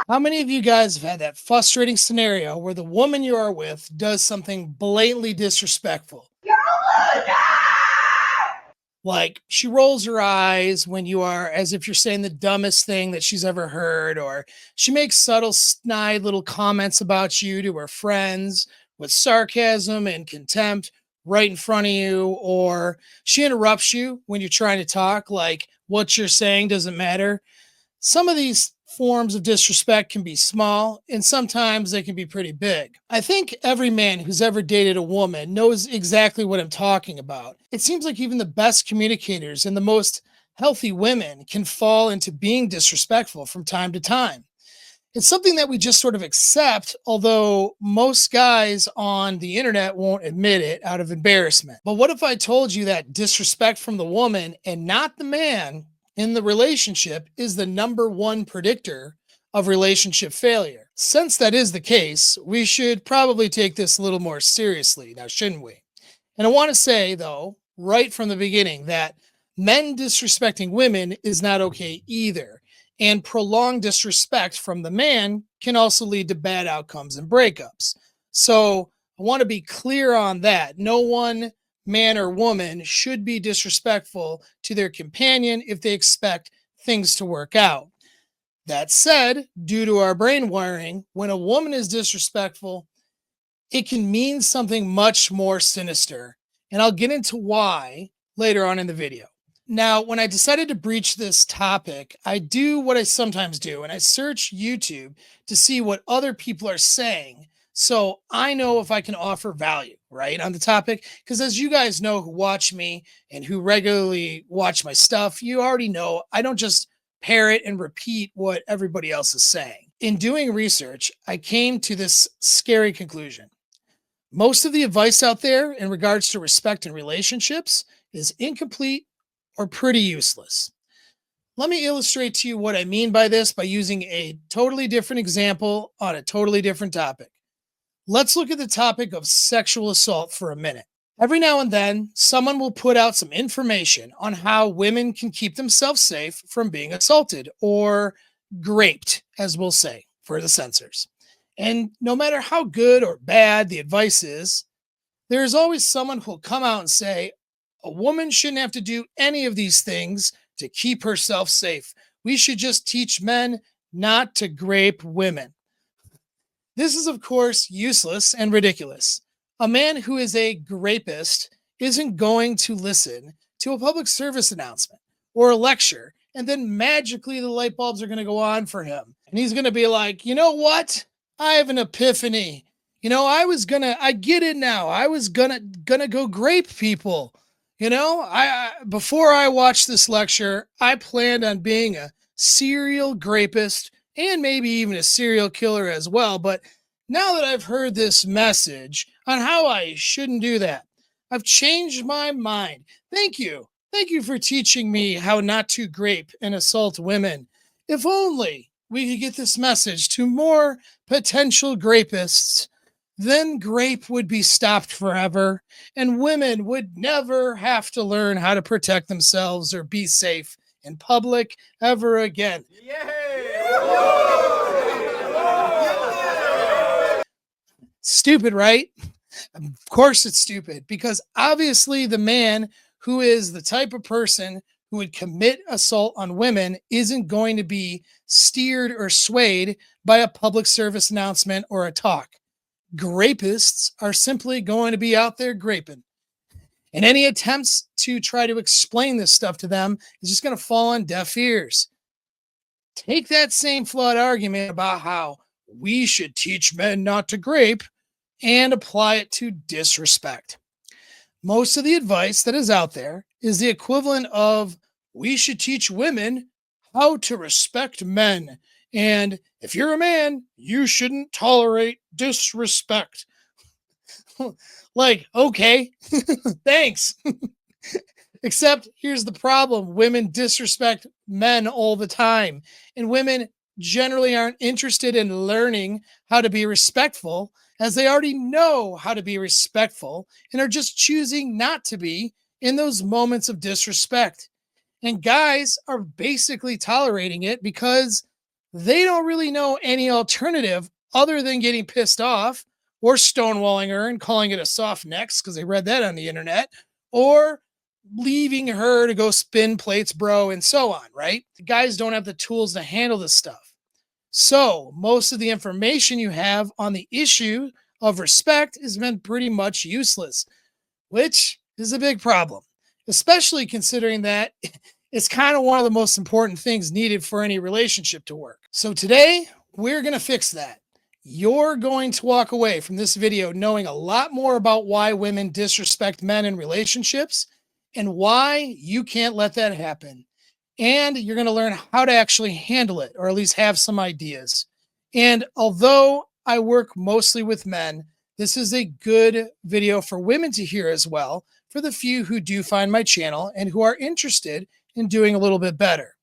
How many of you guys have had that frustrating scenario where the woman you are with does something blatantly disrespectful? Like she rolls her eyes when you are as if you're saying the dumbest thing that she's ever heard, or she makes subtle, snide little comments about you to her friends with sarcasm and contempt right in front of you, or she interrupts you when you're trying to talk, like what you're saying doesn't matter. Some of these forms of disrespect can be small and sometimes they can be pretty big. I think every man who's ever dated a woman knows exactly what I'm talking about. It seems like even the best communicators and the most healthy women can fall into being disrespectful from time to time. It's something that we just sort of accept, although most guys on the internet won't admit it out of embarrassment. But what if I told you that disrespect from the woman and not the man in the relationship is the number one predictor of relationship failure? Since that is the case, we should probably take this a little more seriously now, shouldn't we? And I want to say, though, right from the beginning, that men disrespecting women is not okay either. And prolonged disrespect from the man can also lead to bad outcomes and breakups. So I want to be clear on that. No one man or woman should be disrespectful to their companion if they expect things to work out. That said, due to our brain wiring, when a woman is disrespectful, it can mean something much more sinister. And I'll get into why later on in the video. Now, when I decided to breach this topic, I do what I sometimes do, and I search YouTube to see what other people are saying. So I know if I can offer value, right, on the topic. Because as you guys know who watch me and who regularly watch my stuff, you already know I don't just parrot and repeat what everybody else is saying. In doing research, I came to this scary conclusion. Most of the advice out there in regards to respect and relationships is incomplete or pretty useless. Let me illustrate to you what I mean by this by using a totally different example on a totally different topic. Let's look at the topic of sexual assault for a minute. Every now and then, someone will put out some information on how women can keep themselves safe from being assaulted or graped, as we'll say, for the censors. And no matter how good or bad the advice is, there is always someone who will come out and say, a woman shouldn't have to do any of these things to keep herself safe. We should just teach men not to grape women. This is, of course, useless and ridiculous. A man who is a grapist isn't going to listen to a public service announcement or a lecture, and then magically the light bulbs are going to go on for him. And he's going to be like, you know what? I have an epiphany. I get it now. I was gonna go grape people. Before I watched this lecture, I planned on being a serial grapist and maybe even a serial killer as well. But now that I've heard this message on how I shouldn't do that, I've changed my mind. Thank you. Thank you for teaching me how not to grape and assault women. If only we could get this message to more potential grapists, then grape would be stopped forever, and women would never have to learn how to protect themselves or be safe in public ever again. Stupid, right? Of course it's stupid, because obviously the man who is the type of person who would commit assault on women isn't going to be steered or swayed by a public service announcement or a talk. Grapists are simply going to be out there graping. And any attempts to try to explain this stuff to them is just going to fall on deaf ears. Take that same flawed argument about how we should teach men not to grape and apply it to disrespect. Most of the advice that is out there is the equivalent of we should teach women how to respect men. And if you're a man, you shouldn't tolerate disrespect. Like, okay, thanks. Except here's the problem. Women disrespect men all the time. And women generally aren't interested in learning how to be respectful, as they already know how to be respectful and are just choosing not to be in those moments of disrespect. And guys are basically tolerating it because they don't really know any alternative other than getting pissed off or stonewalling her and calling it a soft next because they read that on the internet, or leaving her to go spin plates, bro, and so on, right? The guys don't have the tools to handle this stuff. So, most of the information you have on the issue of respect has been pretty much useless, which is a big problem, especially considering that it's kind of one of the most important things needed for any relationship to work. So today, we're going to fix that. You're going to walk away from this video knowing a lot more about why women disrespect men in relationships and why you can't let that happen. And you're going to learn how to actually handle it, or at least have some ideas. And although I work mostly with men, this is a good video for women to hear as well, for the few who do find my channel and who are interested in doing a little bit better.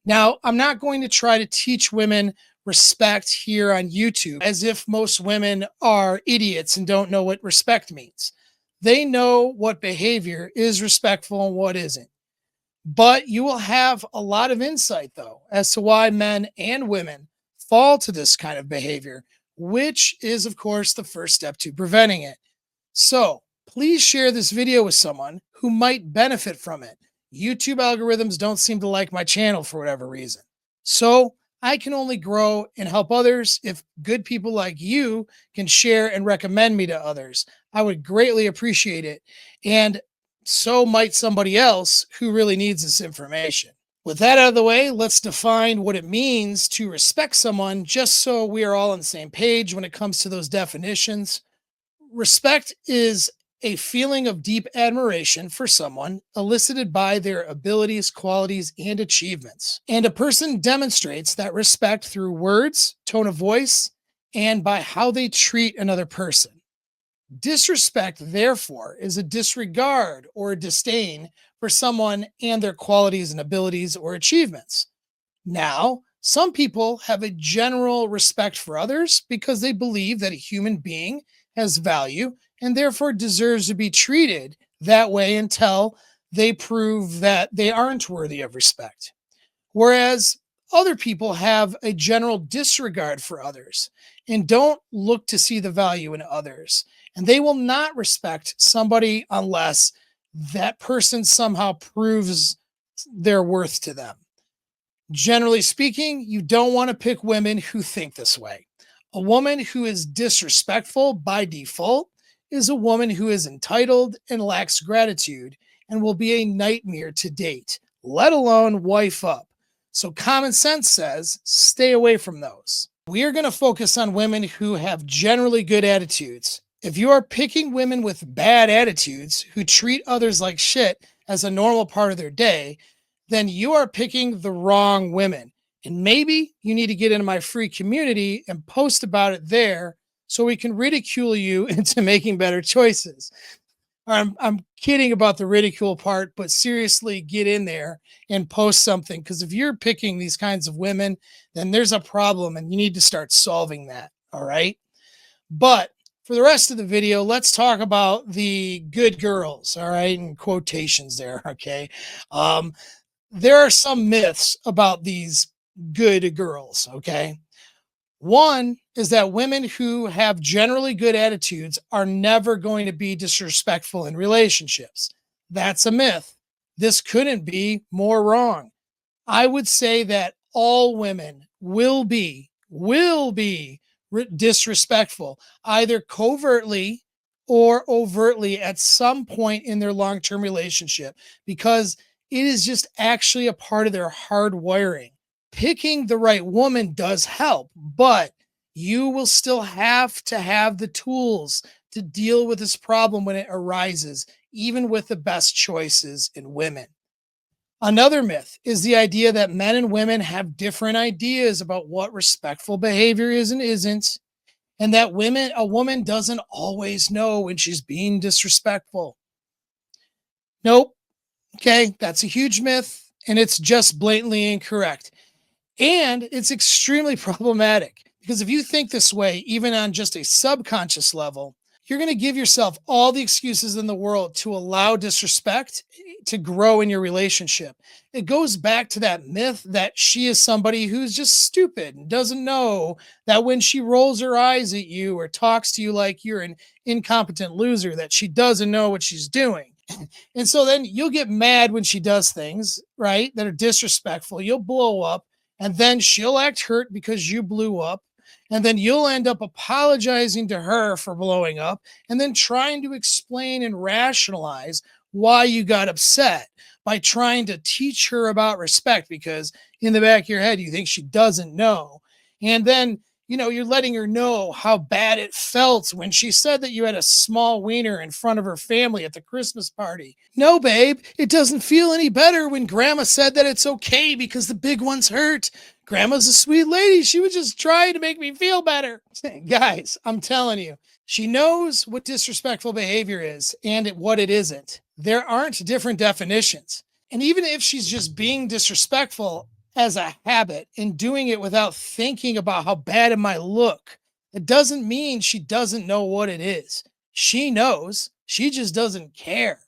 Now, I'm not going to try to teach women respect here on YouTube as if most women are idiots and don't know what respect means. They know what behavior is respectful and what isn't. But you will have a lot of insight, though, as to why men and women fall to this kind of behavior, which is, of course, the first step to preventing it. So please share this video with someone who might benefit from it. YouTube algorithms don't seem to like my channel for whatever reason. So I can only grow and help others if good people like you can share and recommend me to others. I would greatly appreciate it. And so might somebody else who really needs this information. With that out of the way, let's define what it means to respect someone, just so we are all on the same page when it comes to those definitions. Respect is a feeling of deep admiration for someone elicited by their abilities, qualities, and achievements. And a person demonstrates that respect through words, tone of voice, and by how they treat another person. Disrespect, therefore, is a disregard or a disdain for someone and their qualities and abilities or achievements. Now, some people have a general respect for others because they believe that a human being has value and therefore deserves to be treated that way until they prove that they aren't worthy of respect. Whereas other people have a general disregard for others and don't look to see the value in others. And they will not respect somebody unless that person somehow proves their worth to them. Generally speaking, you don't want to pick women who think this way. A woman who is disrespectful by default is a woman who is entitled and lacks gratitude and will be a nightmare to date, let alone wife up. So common sense says stay away from those. We are going to focus on women who have generally good attitudes. If you are picking women with bad attitudes who treat others like shit as a normal part of their day, then you are picking the wrong women. And maybe you need to get into my free community and post about it there so we can ridicule you into making better choices. I'm kidding about the ridicule part, but seriously, get in there and post something. Because if you're picking these kinds of women, then there's a problem and you need to start solving that. All right. But for the rest of the video, let's talk about the good girls. All right. In quotations there. Okay. There are some myths about these good girls. Okay. One is that women who have generally good attitudes are never going to be disrespectful in relationships. That's a myth. This couldn't be more wrong. I would say that all women will be disrespectful, either covertly or overtly at some point in their long-term relationship, because it is just actually a part of their hard wiring. Picking the right woman does help, but you will still have to have the tools to deal with this problem when it arises, even with the best choices in women. Another myth is the idea that men and women have different ideas about what respectful behavior is and isn't, and that a woman doesn't always know when she's being disrespectful. Nope. Okay, that's a huge myth, and it's just blatantly incorrect. And it's extremely problematic because if you think this way, even on just a subconscious level, You're going to give yourself all the excuses in the world to allow disrespect to grow in your relationship. It goes back to that myth that she is somebody who's just stupid and doesn't know that when she rolls her eyes at you or talks to you like you're an incompetent loser, that she doesn't know what she's doing. And so then you'll get mad when she does things, right, that are disrespectful. You'll blow up, and then she'll act hurt because you blew up. And then you'll end up apologizing to her for blowing up and then trying to explain and rationalize why you got upset by trying to teach her about respect because in the back of your head, you think she doesn't know. And then you're letting her know how bad it felt when she said that you had a small wiener in front of her family at the Christmas party. No, babe, it doesn't feel any better when grandma said that it's okay because the big one's hurt. Grandma's a sweet lady. She was just trying to make me feel better. Guys, I'm telling you, she knows what disrespectful behavior is and what it isn't. There aren't different definitions. And even if she's just being disrespectful, as a habit and doing it without thinking about how bad it might look, it doesn't mean she doesn't know what it is. She knows, she just doesn't care.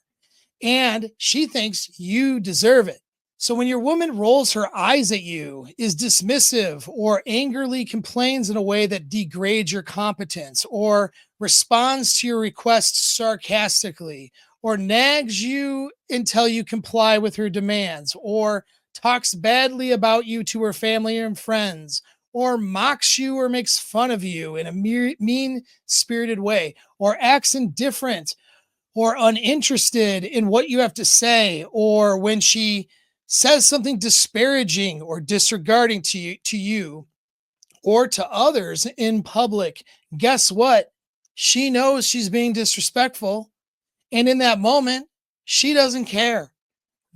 And she thinks you deserve it. So when your woman rolls her eyes at you, is dismissive, or angrily complains in a way that degrades your competence, or responds to your requests sarcastically, or nags you until you comply with her demands, or talks badly about you to her family and friends, or mocks you or makes fun of you in a mean spirited way, or acts indifferent or uninterested in what you have to say, or when she says something disparaging or disregarding to you or to others in public, guess what? She knows she's being disrespectful. And in that moment, she doesn't care.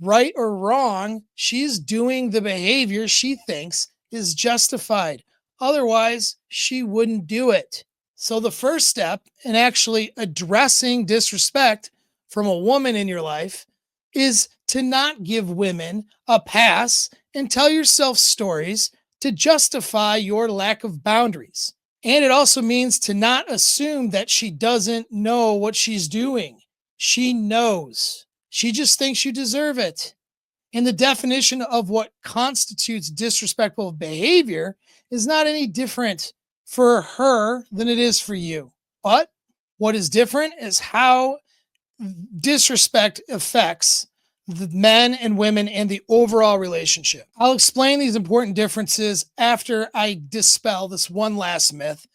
Right or wrong, she's doing the behavior she thinks is justified. Otherwise, she wouldn't do it. So, the first step in actually addressing disrespect from a woman in your life is to not give women a pass and tell yourself stories to justify your lack of boundaries. And it also means to not assume that she doesn't know what she's doing. She knows. She just thinks you deserve it. And the definition of what constitutes disrespectful behavior is not any different for her than it is for you. But what is different is how disrespect affects the men and women and the overall relationship. I'll explain these important differences after I dispel this one last myth,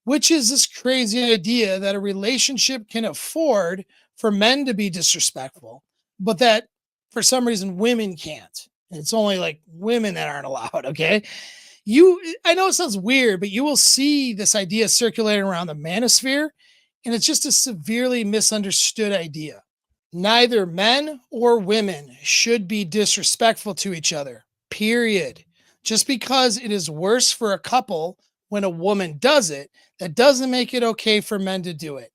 which is this crazy idea that a relationship can afford for men to be disrespectful, but that for some reason women can't. It's only like women that aren't allowed, okay? I know it sounds weird, but you will see this idea circulating around the manosphere, and it's just a severely misunderstood idea. Neither men or women should be disrespectful to each other, period. Just because it is worse for a couple when a woman does it, that doesn't make it okay for men to do it.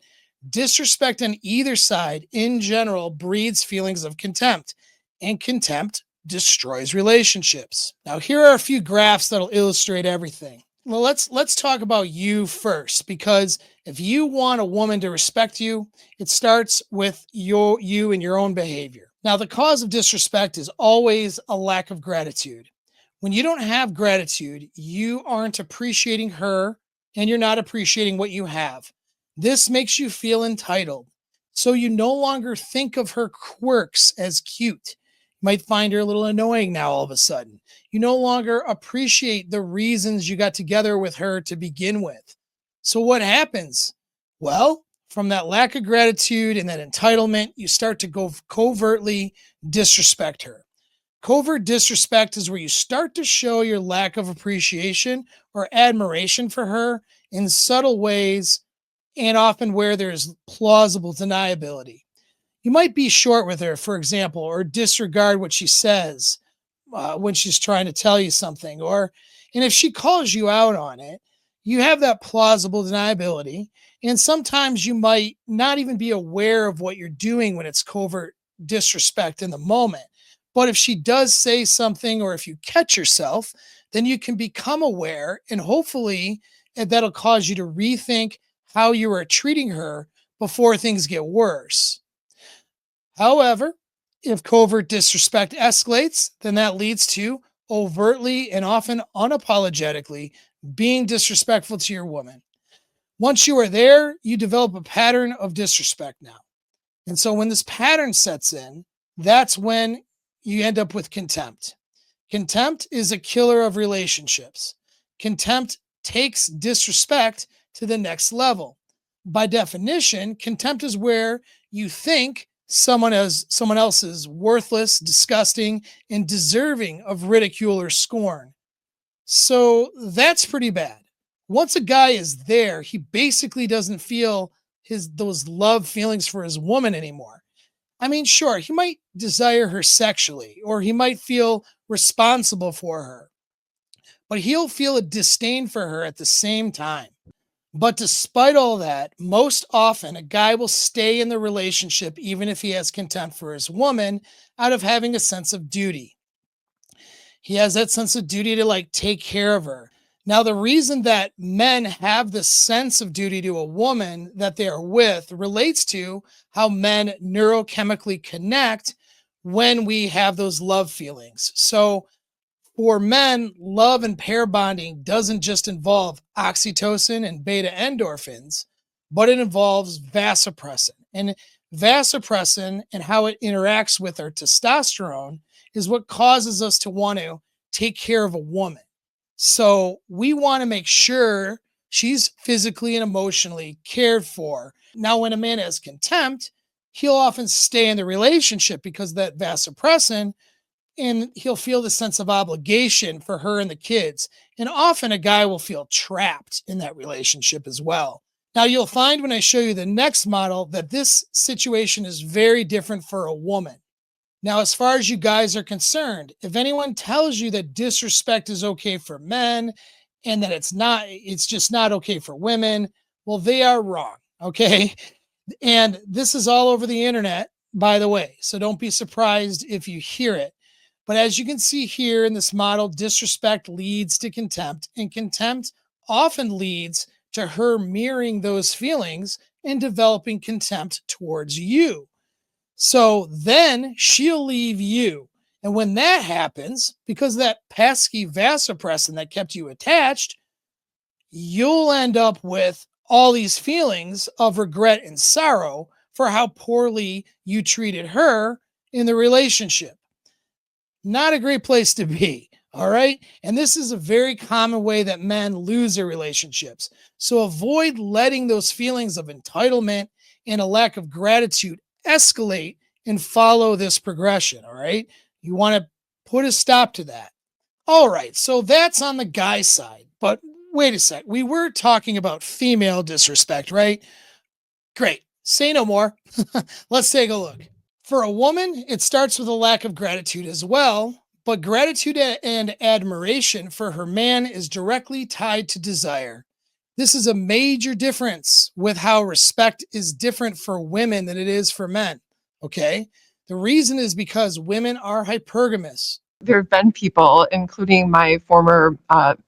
Disrespect on either side in general breeds feelings of contempt, and contempt destroys relationships. Now, here are a few graphs that'll illustrate everything. Well, let's talk about you first, because if you want a woman to respect you, it starts with you and your own behavior. Now, the cause of disrespect is always a lack of gratitude. When you don't have gratitude, you aren't appreciating her and you're not appreciating what you have. This makes you feel entitled. So you no longer think of her quirks as cute. You might find her a little annoying now all of a sudden. You no longer appreciate the reasons you got together with her to begin with. So what happens? Well, from that lack of gratitude and that entitlement, you start to go covertly disrespect her. Covert disrespect is where you start to show your lack of appreciation or admiration for her in subtle ways and often where there's plausible deniability. You might be short with her, for example, or disregard what she says when she's trying to tell you something. And if she calls you out on it, you have that plausible deniability. And sometimes you might not even be aware of what you're doing when it's covert disrespect in the moment. But if she does say something, or if you catch yourself, then you can become aware, and hopefully that'll cause you to rethink how you are treating her before things get worse. However, if covert disrespect escalates, then that leads to overtly and often unapologetically being disrespectful to your woman. Once you are there, you develop a pattern of disrespect now. And so when this pattern sets in, that's when you end up with contempt. Contempt is a killer of relationships. Contempt takes disrespect to the next level. By definition, contempt is where you think someone else is worthless, disgusting, and deserving of ridicule or scorn. So that's pretty bad. Once a guy is there, he basically doesn't feel his those love feelings for his woman anymore. I mean, sure, he might desire her sexually or he might feel responsible for her, but he'll feel a disdain for her at the same time. But despite all that, most often a guy will stay in the relationship even if he has contempt for his woman out of having a sense of duty. He has that sense of duty to like take care of her. Now, the reason that men have this sense of duty to a woman that they are with relates to how men neurochemically connect when we have those love feelings. So, for men, love and pair bonding doesn't just involve oxytocin and beta endorphins, but it involves vasopressin. And vasopressin and how it interacts with our testosterone is what causes us to want to take care of a woman. So we want to make sure she's physically and emotionally cared for. Now, when a man has contempt, he'll often stay in the relationship because of that vasopressin, and he'll feel the sense of obligation for her and the kids. And often a guy will feel trapped in that relationship as well. Now, you'll find when I show you the next model that this situation is very different for a woman. Now, as far as you guys are concerned, if anyone tells you that disrespect is okay for men and that it's not, it's just not okay for women, well, they are wrong. Okay. And this is all over the internet, by the way. So don't be surprised if you hear it. But as you can see here in this model, disrespect leads to contempt, and contempt often leads to her mirroring those feelings and developing contempt towards you. So then she'll leave you. And when that happens, because of that pesky vasopressin that kept you attached, you'll end up with all these feelings of regret and sorrow for how poorly you treated her in the relationship. Not a great place to be. All right. And this is a very common way that men lose their relationships. So avoid letting those feelings of entitlement and a lack of gratitude escalate and follow this progression. All right. You want to put a stop to that. All right. So that's on the guy side. But wait a sec. We were talking about female disrespect, right? Great. Say no more. Let's take a look. For a woman, it starts with a lack of gratitude as well, but gratitude and admiration for her man is directly tied to desire. This is a major difference with how respect is different for women than it is for men. Okay. The reason is because women are hypergamous. There have been people, including my former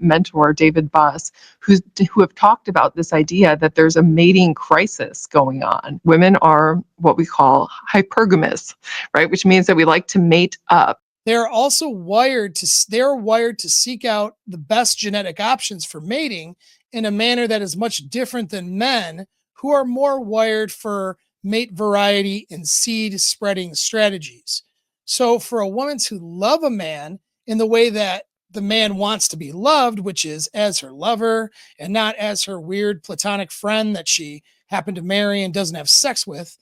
mentor, David Buss, who have talked about this idea that there's a mating crisis going on. Women are what we call hypergamous, right? Which means that we like to mate up. They're wired to seek out the best genetic options for mating in a manner that is much different than men who are more wired for mate variety and seed spreading strategies. So for a woman to love a man in the way that the man wants to be loved, which is as her lover and not as her weird platonic friend that she happened to marry and doesn't have sex with,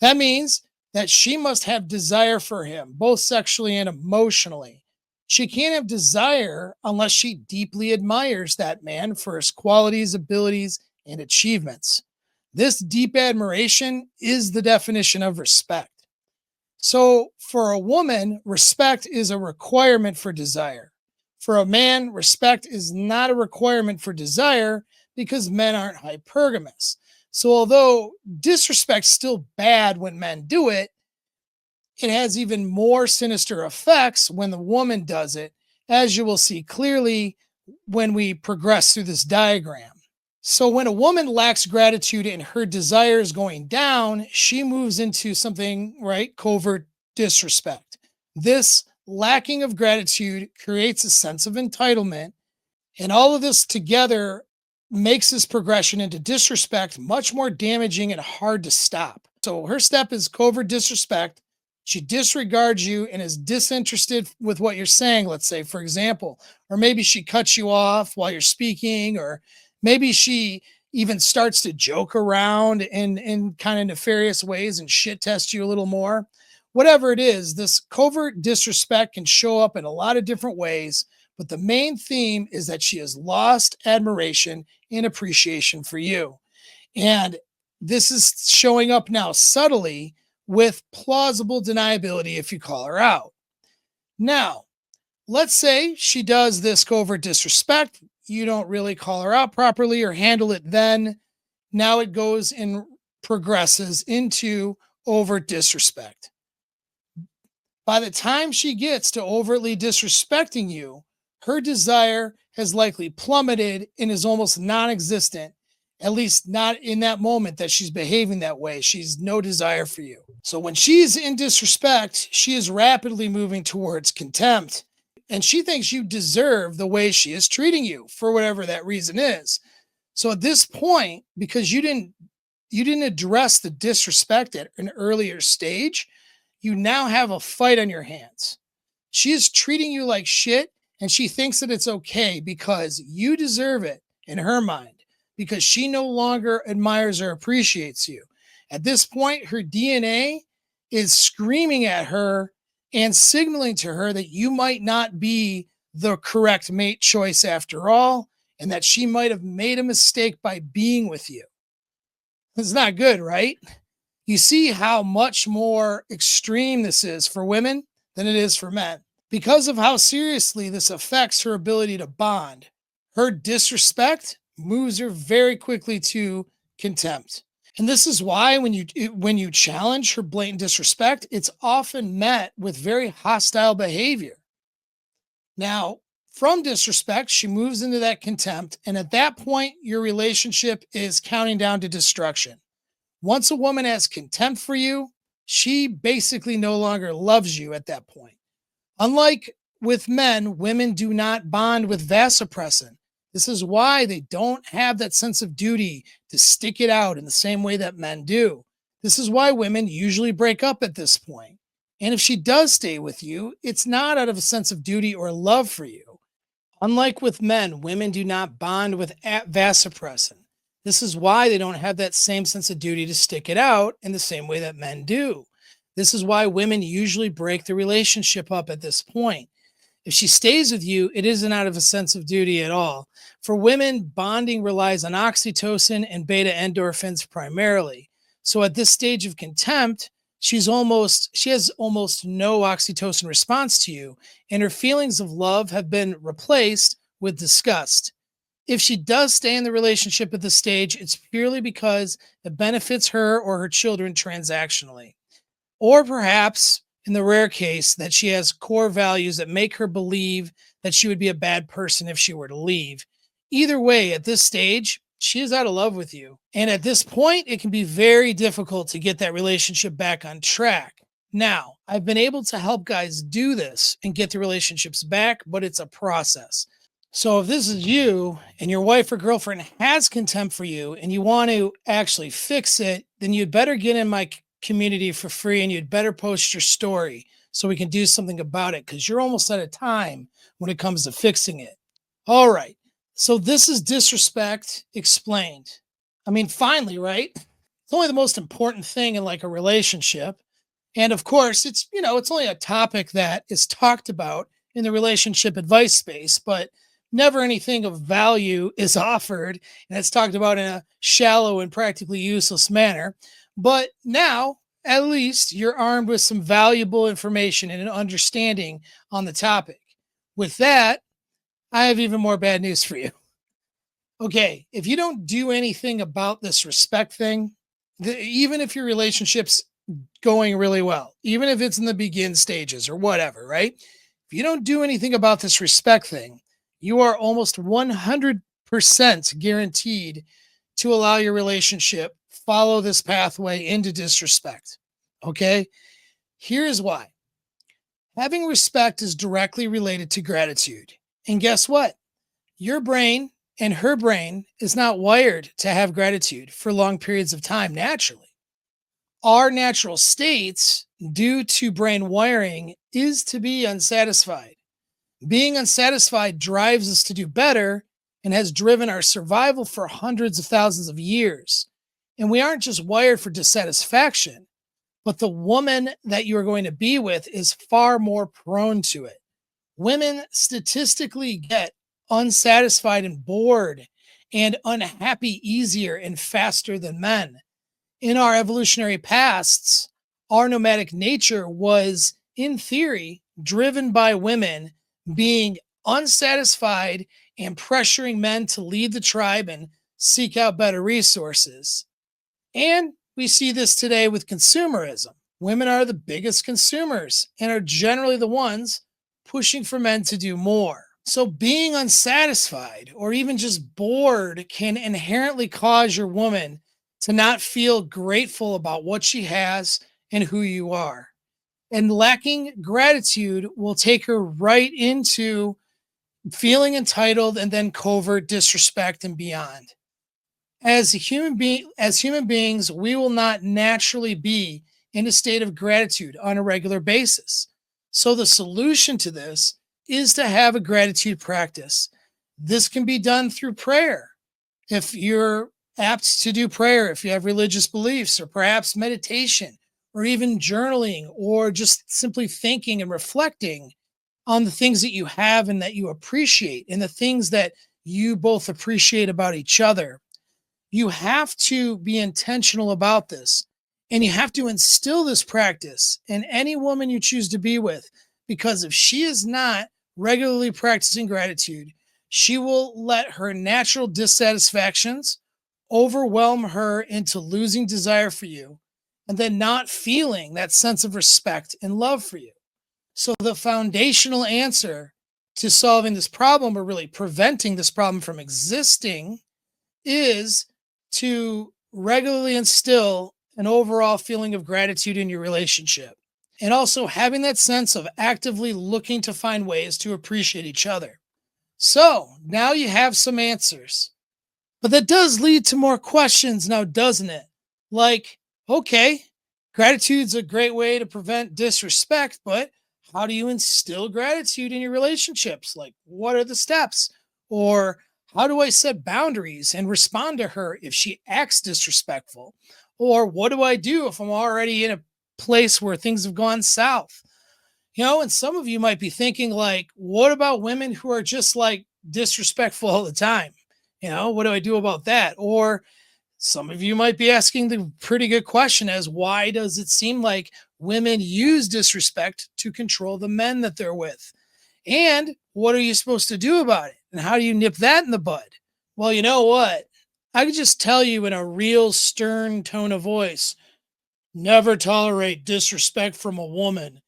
that means that she must have desire for him, both sexually and emotionally. She can't have desire unless she deeply admires that man for his qualities, abilities, and achievements. This deep admiration is the definition of respect. So, for a woman, respect is a requirement for desire. For a man, respect is not a requirement for desire because men aren't hypergamous. So, although disrespect's still bad when men do it, it has even more sinister effects when the woman does it, as you will see clearly when we progress through this diagram. So when a woman lacks gratitude and her desire is going down, she moves into something, right? Covert disrespect. This lacking of gratitude creates a sense of entitlement, and all of this together makes this progression into disrespect much more damaging and hard to stop. So her step is covert disrespect. She disregards you and is disinterested with what you're saying, let's say, for example. Or maybe she cuts you off while you're speaking, or maybe she even starts to joke around in kind of nefarious ways and shit test you a little more. Whatever it is, this covert disrespect can show up in a lot of different ways, but the main theme is that she has lost admiration and appreciation for you. And this is showing up now subtly with plausible deniability if you call her out. Now, let's say she does this covert disrespect. You don't really call her out properly or handle it then. Now it goes and progresses into overt disrespect. By the time she gets to overtly disrespecting you, her desire has likely plummeted and is almost non existent, at least not in that moment that she's behaving that way. She's no desire for you. So when she's in disrespect, she is rapidly moving towards contempt, and she thinks you deserve the way she is treating you for whatever that reason is. So at this point, because you didn't address the disrespect at an earlier stage, you now have a fight on your hands. She is treating you like shit, and she thinks that it's okay because you deserve it in her mind, because she no longer admires or appreciates you. At this point, her DNA is screaming at her and signaling to her that you might not be the correct mate choice after all, and that she might have made a mistake by being with you. It's not good, right? You see how much more extreme this is for women than it is for men. Because of how seriously this affects her ability to bond, her disrespect moves her very quickly to contempt. And this is why when you challenge her blatant disrespect, it's often met with very hostile behavior. Now, from disrespect, she moves into that contempt, and at that point, your relationship is counting down to destruction. Once a woman has contempt for you, she basically no longer loves you at that point. Unlike with men, women do not bond with vasopressin. This is why they don't have that sense of duty to stick it out in the same way that men do. This is why women usually break up at this point. And if she does stay with you, it's not out of a sense of duty or love for you. Unlike with men, women do not bond with vasopressin. This is why they don't have that same sense of duty to stick it out in the same way that men do. This is why women usually break the relationship up at this point. If she stays with you, it isn't out of a sense of duty at all. For women, bonding relies on oxytocin and beta endorphins primarily. So at this stage of contempt, she has almost no oxytocin response to you, and her feelings of love have been replaced with disgust. If she does stay in the relationship at this stage, it's purely because it benefits her or her children transactionally. Or perhaps, in the rare case, that she has core values that make her believe that she would be a bad person if she were to leave. Either way, at this stage, she is out of love with you. And at this point, it can be very difficult to get that relationship back on track. Now, I've been able to help guys do this and get the relationships back, but it's a process. So if this is you and your wife or girlfriend has contempt for you and you want to actually fix it, then you'd better get in my community for free and you'd better post your story so we can do something about it, because you're almost out of time when it comes to fixing it. All right. So this is disrespect explained. I mean, finally, right? It's only the most important thing in like a relationship. And of course, it's only a topic that is talked about in the relationship advice space, but never anything of value is offered, and it's talked about in a shallow and practically useless manner. But now, at least, you're armed with some valuable information and an understanding on the topic. With that, I have even more bad news for you. Okay, if you don't do anything about this respect thing, even if your relationship's going really well, even if it's in the begin stages or whatever, right? If you don't do anything about this respect thing, you are almost 100% guaranteed to allow your relationship follow this pathway into disrespect. Okay? Here's why. Having respect is directly related to gratitude. And guess what? Your brain and her brain is not wired to have gratitude for long periods of time naturally. Our natural states, due to brain wiring, is to be unsatisfied. Being unsatisfied drives us to do better and has driven our survival for hundreds of thousands of years. And we aren't just wired for dissatisfaction, but the woman that you're going to be with is far more prone to it. Women statistically get unsatisfied and bored and unhappy easier and faster than men. In our evolutionary pasts, our nomadic nature was, in theory, driven by women being unsatisfied and pressuring men to lead the tribe and seek out better resources. And we see this today with consumerism. Women are the biggest consumers and are generally the ones pushing for men to do more. So being unsatisfied or even just bored can inherently cause your woman to not feel grateful about what she has and who you are. And lacking gratitude will take her right into feeling entitled and then covert disrespect and beyond. As human beings, we will not naturally be in a state of gratitude on a regular basis. So the solution to this is to have a gratitude practice. This can be done through prayer. If you're apt to do prayer, if you have religious beliefs, or perhaps meditation, or even journaling, or just simply thinking and reflecting on the things that you have and that you appreciate, and the things that you both appreciate about each other. You have to be intentional about this, and you have to instill this practice in any woman you choose to be with, because if she is not regularly practicing gratitude, she will let her natural dissatisfactions overwhelm her into losing desire for you and then not feeling that sense of respect and love for you. So, the foundational answer to solving this problem, or really preventing this problem from existing, is to regularly instill an overall feeling of gratitude in your relationship. And also having that sense of actively looking to find ways to appreciate each other. So now you have some answers. But that does lead to more questions now, doesn't it? Like, okay, gratitude's a great way to prevent disrespect, but how do you instill gratitude in your relationships? Like, what are the steps? Or how do I set boundaries and respond to her if she acts disrespectful? Or what do I do if I'm already in a place where things have gone south? And some of you might be thinking, like, what about women who are just like disrespectful all the time? What do I do about that? Or some of you might be asking the pretty good question as why does it seem like women use disrespect to control the men that they're with? And what are you supposed to do about it? And how do you nip that in the bud? Well, you know what? I could just tell you in a real stern tone of voice, never tolerate disrespect from a woman,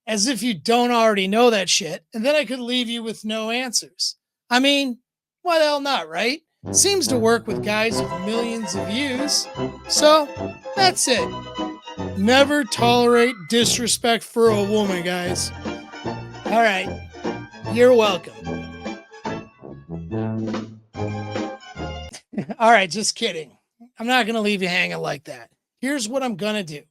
as if you don't already know that shit. And then I could leave you with no answers. I mean, why the hell not, right? Seems to work with guys with millions of views. So that's it. Never tolerate disrespect for a woman, guys. All right. You're welcome. All right. Just kidding. I'm not going to leave you hanging like that. Here's what I'm going to do.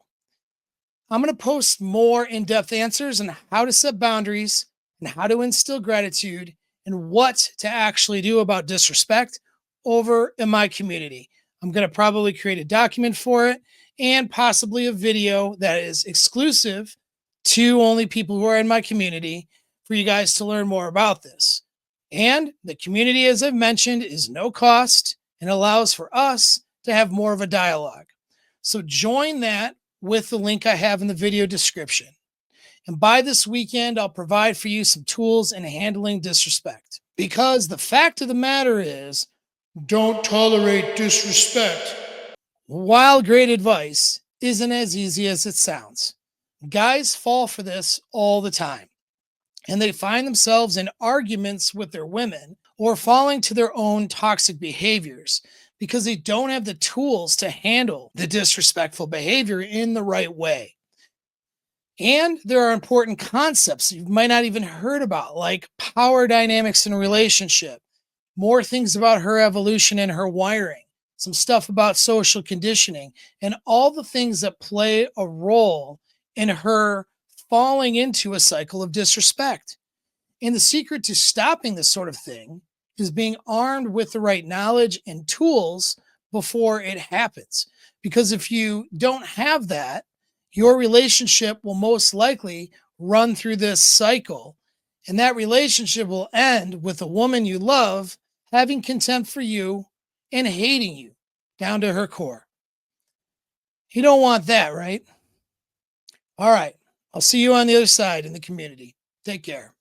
I'm going to post more in-depth answers on how to set boundaries and how to instill gratitude and what to actually do about disrespect over in my community. I'm going to probably create a document for it and possibly a video that is exclusive to only people who are in my community for you guys to learn more about this. And the community, as I've mentioned, is no cost and allows for us to have more of a dialogue. So join that with the link I have in the video description. And by this weekend, I'll provide for you some tools in handling disrespect. Because the fact of the matter is, don't tolerate disrespect. While great advice isn't as easy as it sounds, guys fall for this all the time. And they find themselves in arguments with their women or falling to their own toxic behaviors because they don't have the tools to handle the disrespectful behavior in the right way. And there are important concepts you might not even heard about, like power dynamics in a relationship, more things about her evolution and her wiring, some stuff about social conditioning, and all the things that play a role in her falling into a cycle of disrespect. And the secret to stopping this sort of thing is being armed with the right knowledge and tools before it happens. Because if you don't have that, your relationship will most likely run through this cycle. And that relationship will end with a woman you love having contempt for you and hating you down to her core. You don't want that, right? All right. I'll see you on the other side in the community. Take care.